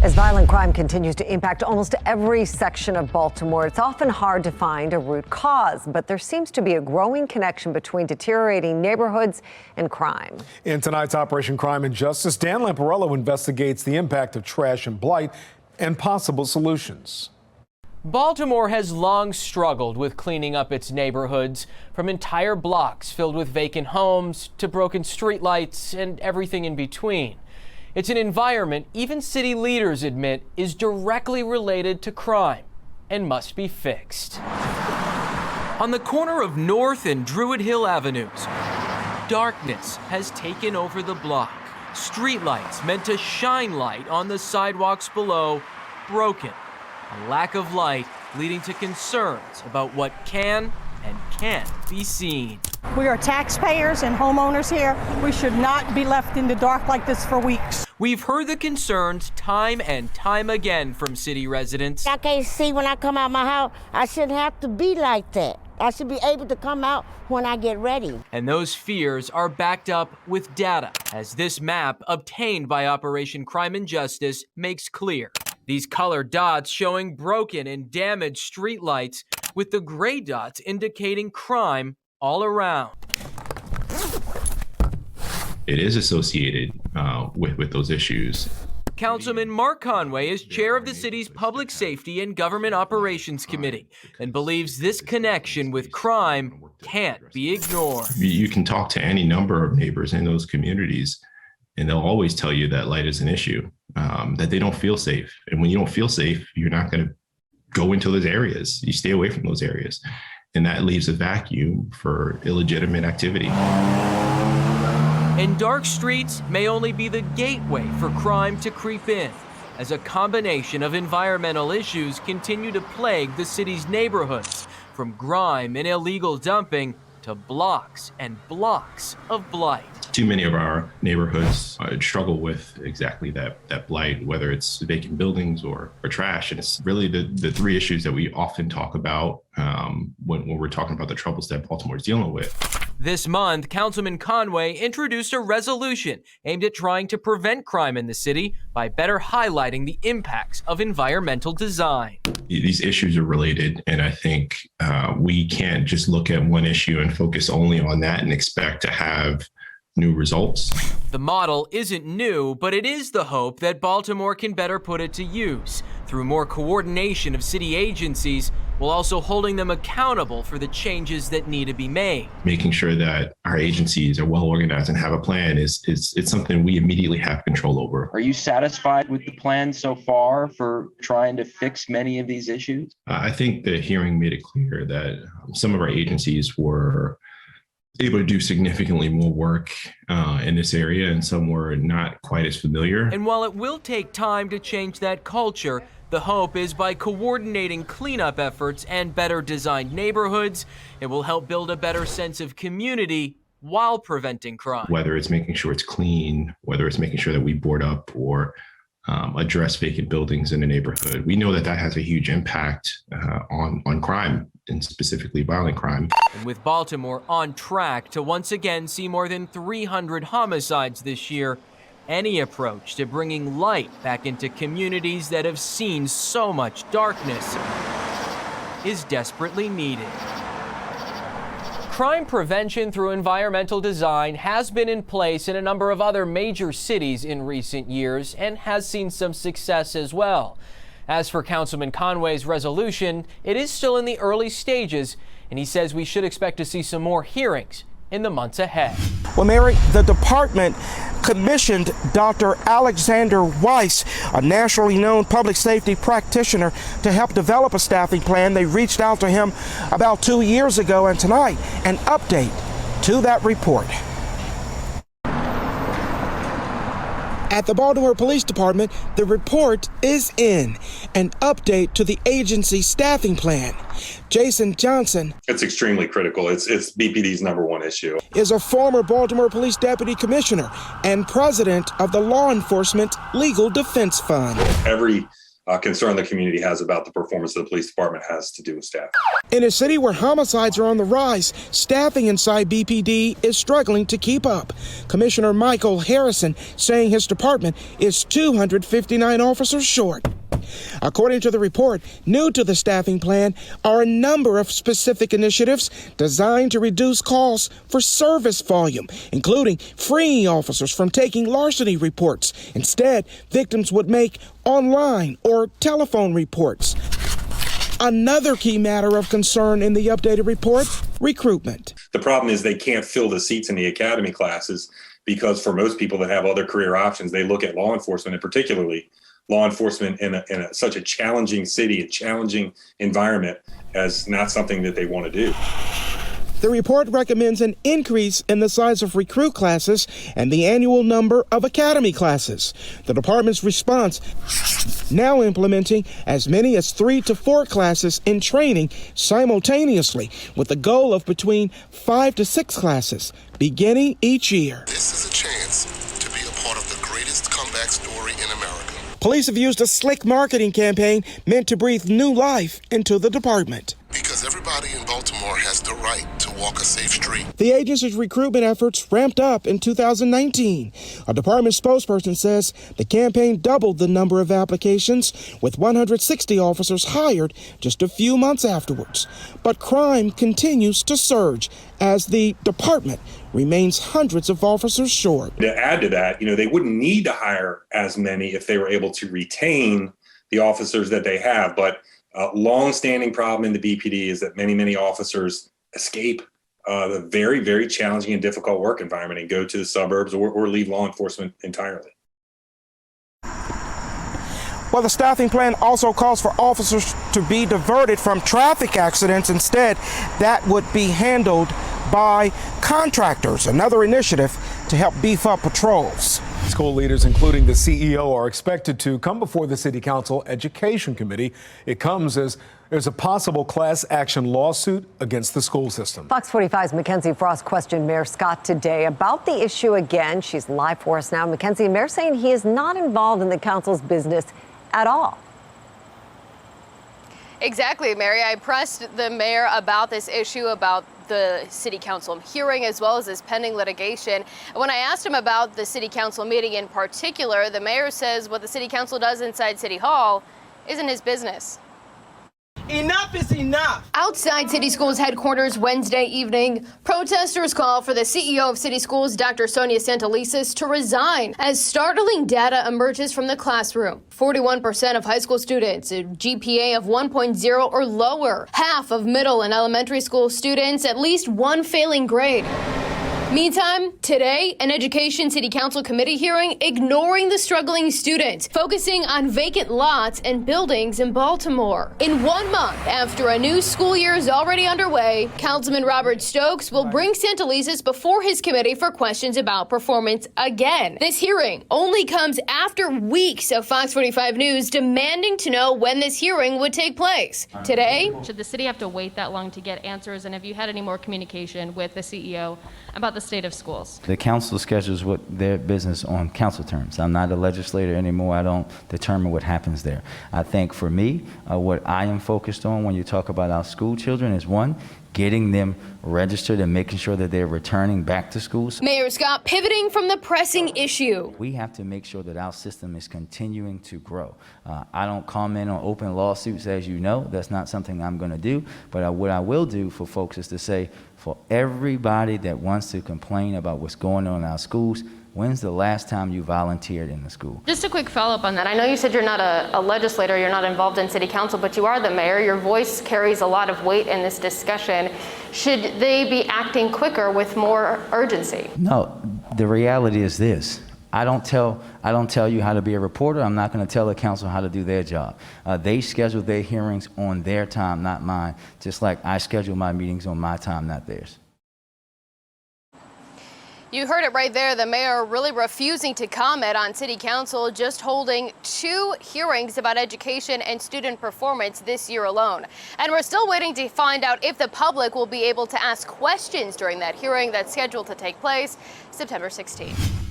As violent crime continues to impact almost every section of Baltimore, it's often hard to find a root cause, but there seems to be a growing connection between deteriorating neighborhoods and crime. In tonight's Operation Crime and Justice, Dan Lamparello investigates the impact of trash and blight and possible solutions. Baltimore has long struggled with cleaning up its neighborhoods, from entire blocks filled with vacant homes to broken streetlights and everything in between. It's an environment even city leaders admit is directly related to crime and must be fixed. On the corner of North and Druid Hill Avenues, darkness has taken over the block. Streetlights meant to shine light on the sidewalks below, broken. A lack of light leading to concerns about what can and can't be seen. We are taxpayers and homeowners here. We should not be left in the dark like this for weeks. We've heard the concerns time and time again from city residents. I can't see when I come out my house. I shouldn't have to be like that. I should be able to come out when I get ready. And those fears are backed up with data, as this map obtained by Operation Crime and Justice makes clear. These colored dots showing broken and damaged streetlights, with the gray dots indicating crime all around. It is associated with those issues. Councilman Mark Conway is chair of the city's Public Safety and Government Operations Committee and believes this connection with crime can't be ignored. You can talk to any number of neighbors in those communities, and they'll always tell you that light is an issue, that they don't feel safe. And when you don't feel safe, you're not going to go into those areas. You stay away from those areas. And that leaves a vacuum for illegitimate activity. And dark streets may only be the gateway for crime to creep in, as a combination of environmental issues continue to plague the city's neighborhoods, from grime and illegal dumping to blocks and blocks of blight. Too many of our neighborhoods struggle with exactly that blight, whether it's vacant buildings or trash. And it's really the three issues that we often talk about when we're talking about the troubles that Baltimore is dealing with. This month, Councilman Conway introduced a resolution aimed at trying to prevent crime in the city by better highlighting the impacts of environmental design. These issues are related, and I think we can't just look at one issue and focus only on that and expect to have new results. The model isn't new, but it is the hope that Baltimore can better put it to use through more coordination of city agencies, while also holding them accountable for the changes that need to be made. Making sure that our agencies are well organized and have a plan is something we immediately have control over. Are you satisfied with the plan so far for trying to fix many of these issues? I think the hearing made it clear that some of our agencies were able to do significantly more work in this area, and some were not quite as familiar. And while it will take time to change that culture, the hope is by coordinating cleanup efforts and better designed neighborhoods, it will help build a better sense of community while preventing crime. Whether it's making sure it's clean, whether it's making sure that we board up or address vacant buildings in a neighborhood, we know that has a huge impact on crime, and specifically violent crime. And with Baltimore on track to once again see more than 300 homicides this year, any approach to bringing light back into communities that have seen so much darkness is desperately needed. Crime prevention through environmental design has been in place in a number of other major cities in recent years and has seen some success as well. As for Councilman Conway's resolution, it is still in the early stages, and he says we should expect to see some more hearings in the months ahead. Well, Mary, the department commissioned Dr. Alexander Weiss, a nationally known public safety practitioner, to help develop a staffing plan. They reached out to him about 2 years ago, and tonight, an update to that report. At the Baltimore Police Department, the report is in, an update to the agency's staffing plan. Jason Johnson, it's extremely critical. It's BPD's number one issue. Is a former Baltimore Police Deputy Commissioner and president of the Law Enforcement Legal Defense Fund. Every concern the community has about the performance of the police department has to do with staff. In a city where homicides are on the rise, staffing inside BPD is struggling to keep up. Commissioner Michael Harrison saying his department is 259 officers short. According to the report, new to the staffing plan are a number of specific initiatives designed to reduce calls for service volume, including freeing officers from taking larceny reports. Instead, victims would make online or telephone reports. Another key matter of concern in the updated report, recruitment. The problem is they can't fill the seats in the academy classes because for most people that have other career options, they look at law enforcement, and particularly law enforcement in such a challenging city, a challenging environment, as not something that they want to do. The report recommends an increase in the size of recruit classes and the annual number of academy classes. The department's response, now implementing as many as 3 to 4 classes in training simultaneously, with the goal of between 5 to 6 classes beginning each year. This is a chance to be a part of the greatest comeback story in America. Police have used a slick marketing campaign meant to breathe new life into the department. Because everybody in Baltimore has the right to walk a safe street. The agency's recruitment efforts ramped up in 2019. A department spokesperson says the campaign doubled the number of applications, with 160 officers hired just a few months afterwards. But crime continues to surge as the department remains hundreds of officers short. To add to that, they wouldn't need to hire as many if they were able to retain the officers that they have. But a long-standing problem in the BPD is that many officers escape the very, very challenging and difficult work environment and go to the suburbs or leave law enforcement entirely. Well, the staffing plan also calls for officers to be diverted from traffic accidents. Instead, that would be handled by contractors, another initiative to help beef up patrols. School leaders, including the CEO, are expected to come before the City Council Education Committee. It comes as there's a possible class action lawsuit against the school system. Fox 45's Mackenzie Frost questioned Mayor Scott today about the issue again. She's live for us now. Mackenzie, Mayor saying he is not involved in the council's business at all. Exactly, Mary. I pressed the mayor about this issue, about the city council hearing, as well as this pending litigation. And when I asked him about the city council meeting in particular, the mayor says what the city council does inside City Hall isn't his business. Enough is enough. Outside City Schools headquarters Wednesday evening, protesters call for the CEO of City Schools, Dr. Sonia Santelises, to resign as startling data emerges from the classroom. 41% of high school students, a GPA of 1.0 or lower. Half of middle and elementary school students, at least one failing grade. Meantime, today, an Education City Council committee hearing ignoring the struggling students, focusing on vacant lots and buildings in Baltimore. In 1 month after a new school year is already underway, Councilman Robert Stokes will bring Santelises before his committee for questions about performance again. This hearing only comes after weeks of Fox 45 News demanding to know when this hearing would take place. Today, should the city have to wait that long to get answers? And have you had any more communication with the CEO about the state of schools? The council schedules what their business on council terms. I'm not a legislator anymore. I don't determine what happens there. I think for me, what I am focused on when you talk about our school children is, one, getting them registered and making sure that they're returning back to schools. Mayor Scott pivoting from the pressing issue. We have to make sure that our system is continuing to grow. I don't comment on open lawsuits, as you know. That's not something I'm going to do. But what I will do for folks is to say, for everybody that wants to complain about what's going on in our schools, when's the last time you volunteered in the school? Just a quick follow-up on that. I know you said you're not a legislator, you're not involved in city council, but you are the mayor. Your voice carries a lot of weight in this discussion. Should they be acting quicker with more urgency? No, the reality is this. I don't tell you how to be a reporter. I'm not going to tell the council how to do their job. They schedule their hearings on their time, not mine, just like I schedule my meetings on my time, not theirs. You heard it right there. The mayor really refusing to comment on city council, just holding 2 hearings about education and student performance this year alone. And we're still waiting to find out if the public will be able to ask questions during that hearing that's scheduled to take place September 16th.